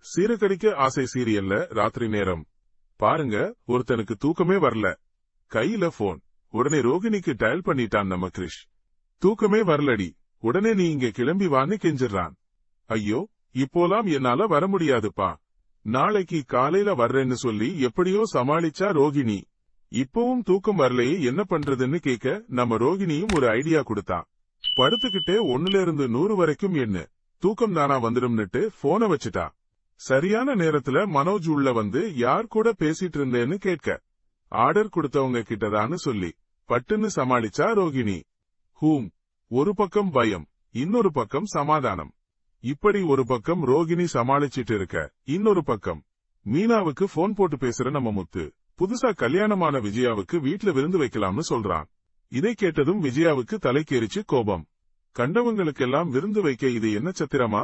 சீரகடிக்க ஆசை சீரியல்ல ராத்திரி நேரம். பாருங்க, ஒருத்தனுக்கு தூக்கமே வரல. கையில போன். உடனே ரோகிணிக்கு டயல் பண்ணிட்டான் நம்ம கிரிஷ். தூக்கமே வரலடி, உடனே நீ இங்க கிளம்பி வான்னு கெஞ்சிடறான். ஐயோ, இப்போலாம் என்னால வர முடியாதுப்பா, நாளைக்கு காலையில வர்றேன்னு சொல்லி எப்படியோ சமாளிச்சா ரோகிணி. இப்பவும் தூக்கம் வரலையே, என்ன பண்றதுன்னு கேட்க நம்ம ரோகிணியும் ஒரு ஐடியா கொடுத்தான். படுத்துக்கிட்டே 1 to 100 வரைக்கும் எண்ணு, தூக்கம் தானா வந்துடும்னுட்டு போனை வச்சுட்டா. சரியான நேரத்துல மனோஜ் உள்ள வந்து யார் கூட பேசிட்டு இருந்தேன்னு கேட்க, ஆர்டர் கொடுத்தவங்க கிட்டதான்னு சொல்லி பட்டுன்னு சமாளிச்சா ரோகிணி. ஒரு பக்கம் பயம், இன்னொரு பக்கம் சமாதானம். இப்படி ஒரு பக்கம் ரோகிணி சமாளிச்சிட்டு இருக்க, இன்னொரு பக்கம் மீனாவுக்கு போன் போட்டு பேசுற நம்ம முத்து புதுசா கல்யாணமான விஜயாவுக்கு வீட்ல விருந்து வைக்கலாம்னு சொல்றான். இதை கேட்டதும் விஜயாவுக்கு தலைக்கேறிச்சு கோபம். கண்டவங்களுக்கெல்லாம் விருந்து வைக்க இது என்ன சத்திரமா?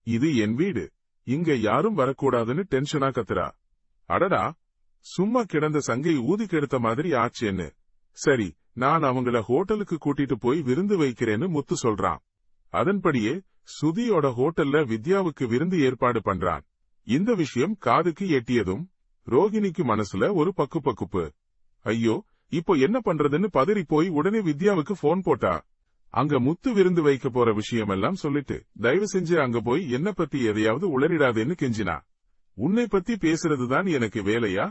இது என் வீடு, இங்க யாரும் வரக்கூடாதுன்னு டென்ஷனா கத்துறா. அடடா, சும்மா கிடந்த சங்கை ஊதி கெடுத்த மாதிரி ஆச்சேன்னு. சரி, நான் அவங்கள ஹோட்டலுக்கு கூட்டிட்டு போய் விருந்து வைக்கிறேன்னு முத்து சொல்றான். அதன்படியே சுதியோட ஹோட்டல்ல வித்யாவுக்கு விருந்து ஏற்பாடு பண்றான். இந்த விஷயம் காதுக்கு எட்டியதும் ரோகிணிக்கு மனசுல ஒரு பக்குப்பு. ஐயோ, இப்போ என்ன பண்றதுன்னு பதறி போய் உடனே வித்யாவுக்கு போன் போட்டா. அங்க முத்து விருந்து வைக்க போற விஷயமெல்லாம் சொல்லிட்டு, தயவு செஞ்சு அங்க போய் என்ன பத்தி எதையாவது உளறிடாதேன்னு கெஞ்சினா. உன்னை பத்தி பேசுறதுதான் எனக்கு வேலையா?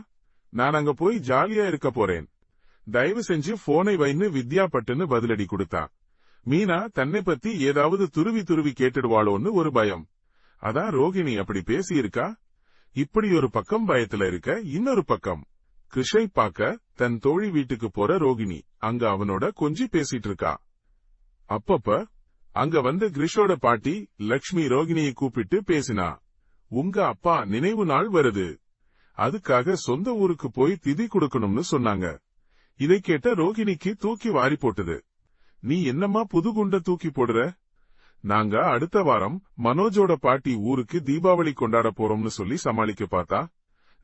நான் அங்க போய் ஜாலியா இருக்க போறேன், தயவு செஞ்சு போனை வைன்னு வித்யா பட்டுன்னு பதிலடி கொடுத்தா. மீனா தன்னை பத்தி ஏதாவது துருவி கேட்டுடுவாளோன்னு ஒரு பயம். அதான் ரோகிணி அப்படி பேசியிருக்கா. இப்படி ஒரு பக்கம் பயத்துல இருக்க, இன்னொரு பக்கம் கிருஷை பார்க்க தன் தோழி வீட்டுக்கு போற ரோகிணி அங்க அவனோட கொஞ்சி பேசிட்டு இருக்கா. அப்பப்ப அங்க வந்து கிரிஷோட பாட்டி லக்ஷ்மி ரோகிணியை கூப்பிட்டு பேசினா. உங்க அப்பா நினைவு நாள் வருது, அதுக்காக சொந்த ஊருக்கு போய் திதி கொடுக்கணும்னு சொன்னாங்க. இதை கேட்ட ரோகிணிக்கு தூக்கி வாரி போட்டது. நீ என்னம்மா புது குண்ட தூக்கி போடுற? நாங்க அடுத்த வாரம் மனோஜோட பாட்டி ஊருக்கு தீபாவளி கொண்டாட போறோம்னு சொல்லி சமாளிக்க பார்த்தா.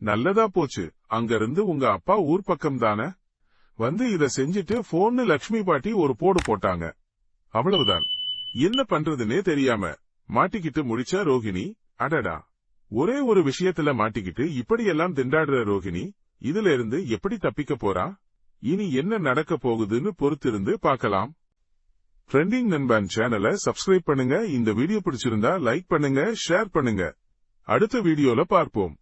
நல்லதா போச்சு, அங்க இருந்து உங்க அப்பா ஊர் பக்கம் தானே வந்து இத செஞ்சுட்டு போன்னு லக்ஷ்மி பாட்டி ஒரு போடு போட்டாங்க. அவ்வளவுதான். என்ன பண்றதுன்னே தெரியாம மாட்டிக்கிட்டு முடிச்ச ரோகிணி. அடடா, ஒரே ஒரு விஷயத்துல மாட்டிக்கிட்டு இப்படியெல்லாம் திண்டாடுற ரோகிணி இதுல இருந்து எப்படி தப்பிக்க போறா? இனி என்ன நடக்க போகுதுன்னு பொறுத்திருந்து பார்க்கலாம். ட்ரெண்டிங் நண்பன் சேனலை சப்ஸ்கிரைப் பண்ணுங்க. இந்த வீடியோ பிடிச்சிருந்தா லைக் பண்ணுங்க, ஷேர் பண்ணுங்க. அடுத்த வீடியோல பார்ப்போம்.